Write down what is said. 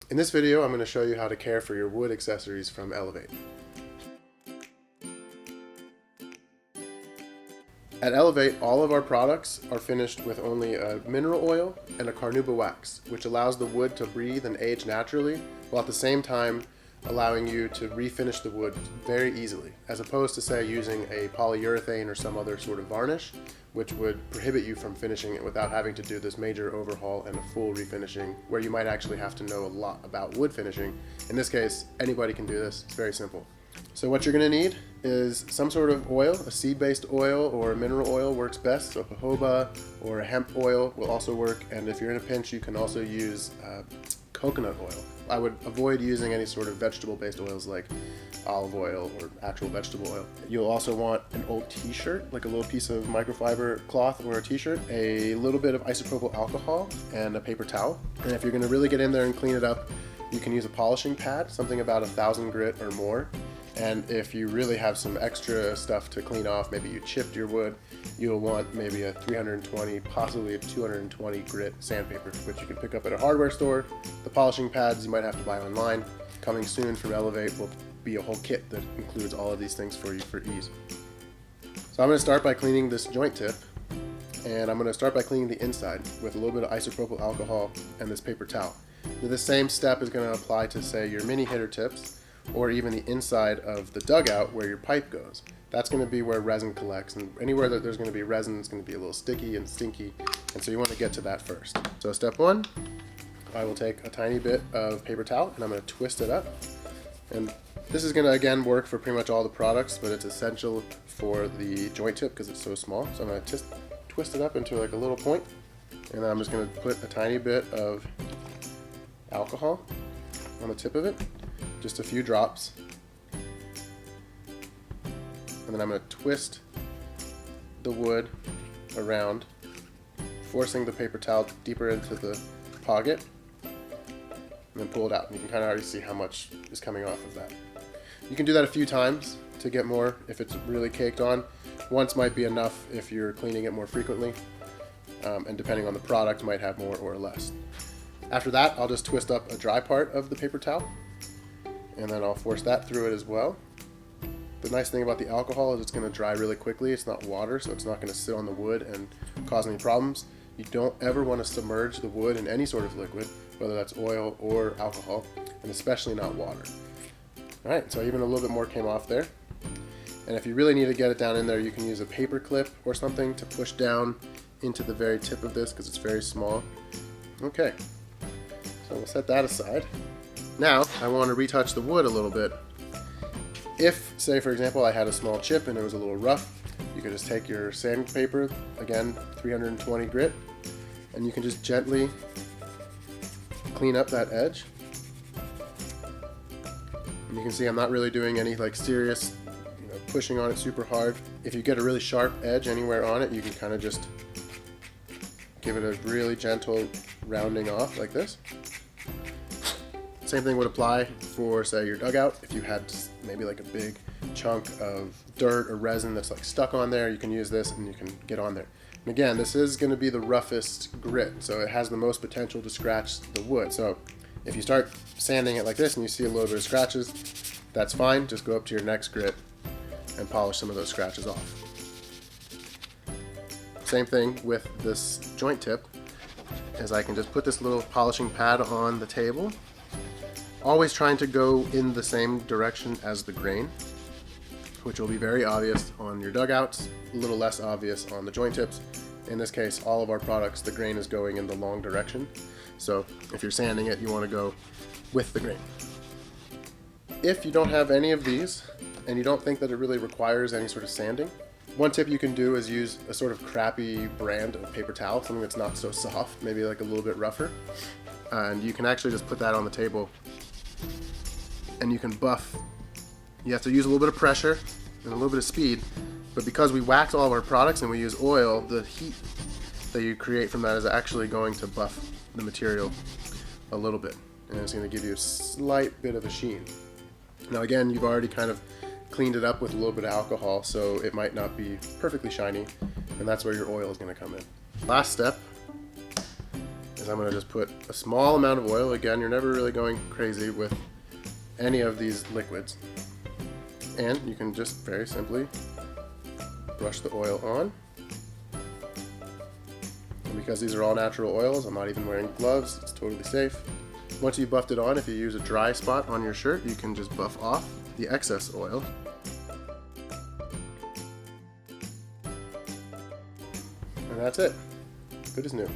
In this video, I'm going to show you how to care for your wood accessories from Elevate. At Elevate, all of our products are finished with only a mineral oil and a carnauba wax, which allows the wood to breathe and age naturally, while at the same time allowing you to refinish the wood very easily, as opposed to, say, using a polyurethane or some other sort of varnish, which would prohibit you from finishing it without having to do this major overhaul and a full refinishing, where you might actually have to know a lot about wood finishing. In this case, anybody can do this. It's very simple. So what you're going to need is some sort of oil. A seed-based oil or a mineral oil works best, so jojoba or a hemp oil will also work, and if you're in a pinch, you can also use coconut oil. I would avoid using any sort of vegetable-based oils like olive oil or actual vegetable oil. You'll also want an old t-shirt, like a little piece of microfiber cloth or a t-shirt, a little bit of isopropyl alcohol, and a paper towel. And if you're going to really get in there and clean it up, you can use a polishing pad, something about 1,000 grit or more. And if you really have some extra stuff to clean off, maybe you chipped your wood, you'll want maybe a 320, possibly a 220 grit sandpaper, which you can pick up at a hardware store. The polishing pads you might have to buy online. Coming soon from Elevate will be a whole kit that includes all of these things for you for ease. So I'm going to start by cleaning this joint tip, and I'm going to start by cleaning the inside with a little bit of isopropyl alcohol and this paper towel. Now, this same step is going to apply to, say, your mini hitter tips, or even the inside of the dugout where your pipe goes. That's going to be where resin collects, and anywhere that there's going to be resin, it's going to be a little sticky and stinky, and so you want to get to that first. So step one, I will take a tiny bit of paper towel and I'm going to twist it up. And this is going to again work for pretty much all the products, but it's essential for the joint tip because it's so small. So I'm going to twist it up into like a little point, and then I'm just going to put a tiny bit of alcohol on the tip of it, just a few drops, and then I'm going to twist the wood around, forcing the paper towel deeper into the pocket, and then pull it out. And you can kind of already see how much is coming off of that. You can do that a few times to get more if it's really caked on. Once might be enough if you're cleaning it more frequently, and depending on the product, might have more or less. After that, I'll just twist up a dry part of the paper towel, and then I'll force that through it as well. The nice thing about the alcohol is it's going to dry really quickly. It's not water, so it's not going to sit on the wood and cause any problems. You don't ever want to submerge the wood in any sort of liquid, whether that's oil or alcohol, and especially not water. Alright, so even a little bit more came off there. And if you really need to get it down in there, you can use a paper clip or something to push down into the very tip of this because it's very small. Okay, so we'll set that aside. Now, I want to retouch the wood a little bit. If, say for example, I had a small chip and it was a little rough, you could just take your sandpaper, again 320 grit, and you can just gently clean up that edge. And you can see I'm not really doing any like serious, pushing on it super hard. If you get a really sharp edge anywhere on it, you can kind of just give it a really gentle rounding off like this. Same thing would apply for, say, your dugout. If you had maybe like a big chunk of dirt or resin that's like stuck on there, you can use this and you can get on there. And again, this is going to be the roughest grit, so it has the most potential to scratch the wood. So if you start sanding it like this and you see a little bit of scratches, that's fine. Just go up to your next grit and polish some of those scratches off. Same thing with this joint tip, as I can just put this little polishing pad on the table, always trying to go in the same direction as the grain, which will be very obvious on your dugouts, a little less obvious on the joint tips. In this case, all of our products, the grain is going in the long direction. So if you're sanding it, you want to go with the grain. If you don't have any of these, and you don't think that it really requires any sort of sanding, one tip you can do is use a sort of crappy brand of paper towel, something that's not so soft, maybe like a little bit rougher. And you can actually just put that on the table and you can buff. You have to use a little bit of pressure and a little bit of speed, but because we wax all of our products and we use oil, the heat that you create from that is actually going to buff the material a little bit, and it's going to give you a slight bit of a sheen. Now again, you've already kind of cleaned it up with a little bit of alcohol, so it might not be perfectly shiny, and that's where your oil is going to come in. Last step is is I'm going to just put a small amount of oil. Again, you're never really going crazy with any of these liquids. And you can just very simply brush the oil on. And because these are all natural oils, I'm not even wearing gloves, it's totally safe. Once you've buffed it on, if you use a dry spot on your shirt, you can just buff off the excess oil. And that's it. Good as new.